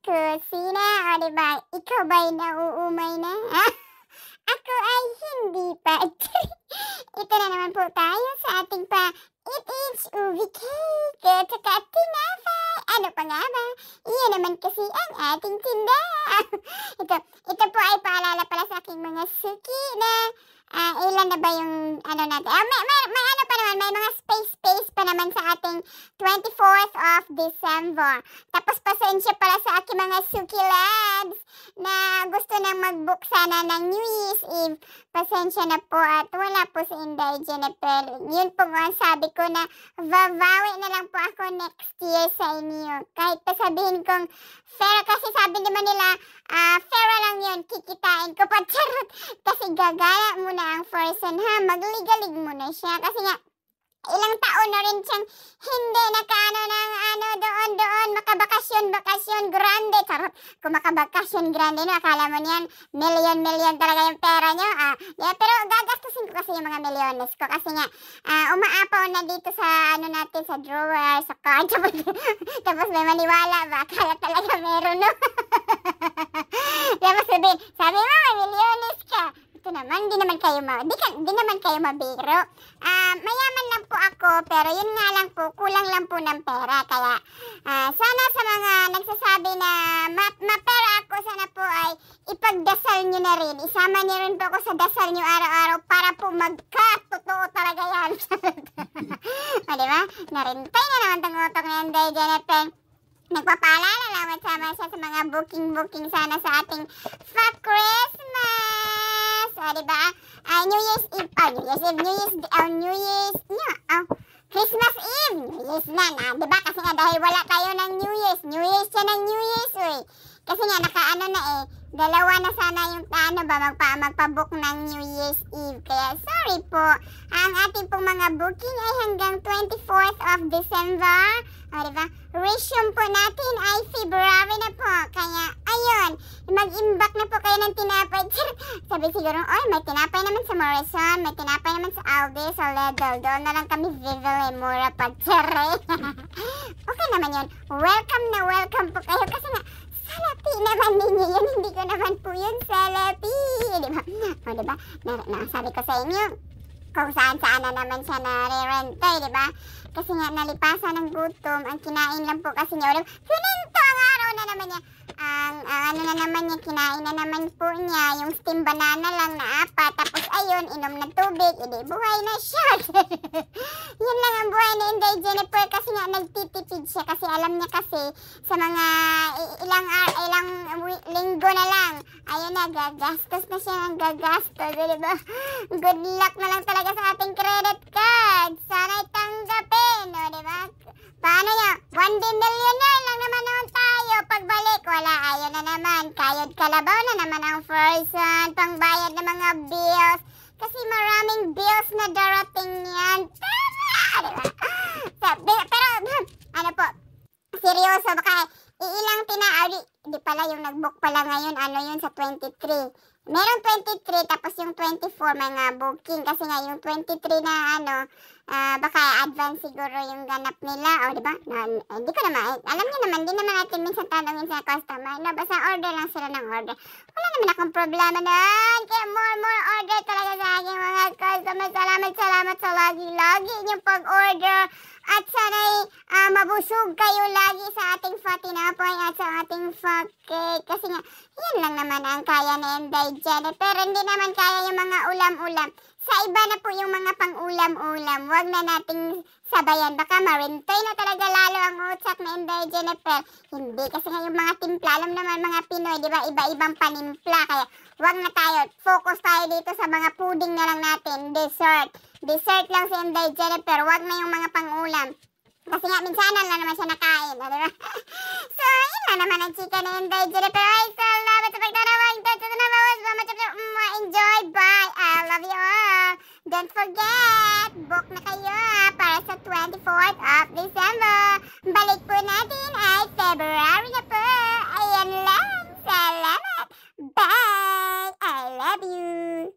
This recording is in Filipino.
kusina. O, diba? Ikaw ba'y nauumay na? Ako ay hindi pa. Ito na naman po tayo sa ating It is ubi cake at saka tinapay. Ano pa nga ba? Iyan naman kasi ang ating tinda. ito po ay paalala pala sa aking mga suki na ilan na ba yung ano natin? May ano pa naman, may mga space pa naman sa ating 24th of December. Tapos pasensya pala sa aking mga suki labs na gusto nang mag-book sana ng New Year's Eve. Pasensya na po at wala po si Inday Jennifer. Yun po ang sabi ko na babawi na lang po ako next year sa inyo. Kahit pa sabihin kong fair, kasi sabi naman nila, fair lang yun, kikitain ko pa, charot. Kasi gagala muna ang person ha, magligalig muna siya. Kasi nga, ilang taon na rin siyang hindi nakaano ng doon, makabakasyon grande. Charot, kung makabakasyon grande, no, akala mo niyan, million talaga yung pera nyo. Yeah, pero gagastusin ko kasi yung mga milyones ko. Kasi nga, umaapaw na dito sa ano natin, sa drawer, sa card. Tapos may maniwala ba? Akala talaga meron, no? Tapos sabi mo, may milyones ka. Ito naman, di naman kayo mabiro. Mayaman lang po ako, pero yun nga lang po, kulang lang po ng pera. Kaya, sana sa mga nagsasabi na mapera ako, sana po ay ipagdasal nyo na rin. Isama nyo rin po ako sa dasal nyo araw-araw para po magka-totoo talaga yan. O, diba? Narintay na naman tong utok na yan, Day Jennifer. Nagpapaalala lang sama siya sa mga booking sana sa ating Christmas. O, diba? Christmas Eve. New Year's na, diba? Kasi nga dahil wala tayo ng New Year's siya ng New Year's, uy. Kasi nga nakaano na dalawa na sana yung magpabook ng New Year's Eve. Kaya sorry po. Ang ating pong mga booking ay hanggang 24th of December. O, diba? Resume po natin ay February na po. Kaya, ayun, mag-imbak na po kayo ng tinapay. Sabi siguro, may tinapay naman sa Morrison, may tinapay naman sa Aldi, sa Lidl. Doon na lang kami bibili, mura pa. Okay naman yun. Welcome po kayo. Kasi nga, salapi naman ninyo yun. Hindi ko naman po yun salapi. Diba? O, diba? Sabi ko sa inyo, kung saan na naman siya nare-rento, diba? Kasi nga nalipasan ng gutom, ang kinain lang po kasi niya. Sininto ang araw na naman niya. Ano na naman niya, kinain na naman po niya. Yung steam banana lang na 4. Tapos ayun, inom ng tubig. Buhay na siya. Yun lang ang buhay ni Inday Jennifer kasi nga nagtitipid siya. Kasi alam niya kasi sa mga ilang linggo na lang. Ayun na, gagastos na siya ng gagastos. Diba? Good luck na lang talaga sa ating credit card. Sana'y tanggapin. O, diba? Paano yan? 1 day millionaire lang naman naman tayo. Pagbalik, wala. Ayun na naman. Kayod kalabaw na naman ang person. Pangbayad ng mga bills. Kasi maraming bills na darating yan. Tara! Diba? Pero, ano po, seryoso, baka ilang di pala yung nag-book pala ngayon, yun sa 23. Meron 23, tapos yung 24 mga booking. Kasi nga yung 23 na baka advance siguro yung ganap nila. O, diba? Hindi ko naman, alam niyo naman, di naman natin minsan tanongin sa customer. Basta order lang sila ng order. Wala naman akong problema doon. Kaya more order talaga sa aking mga customer. Salamat sa lagi yung pag-order. At sana'y mabusog kayo lagi sa ating tinapay at sa ating cake. Kasi nga, yan lang naman ang kaya ni Inday Jennifer. Hindi naman kaya yung mga ulam-ulam. Sa iba na po yung mga pang-ulam-ulam. Huwag na nating sabayan. Baka marintoy na talaga lalo ang utsak ni Inday Jennifer. Hindi, kasi nga yung mga timpla, alam naman mga Pinoy, di ba? Iba-ibang panimpla. Kaya huwag na tayo. Focus tayo dito sa mga pudding na lang natin. Dessert lang si Inday Jennifer. Huwag na yung mga pang-ulam. Kasi nga, minsanan lang naman siya nakain. Diba? So, yun lang naman ang chika ni Inday Jennifer. Ay, salamat sa pagtanawag. Enjoy. Bye. I love you all. Don't forget, book na kayo para sa 24th of December. Balik po natin ay February na po. Ayan lang. Salamat. Bye. I love you.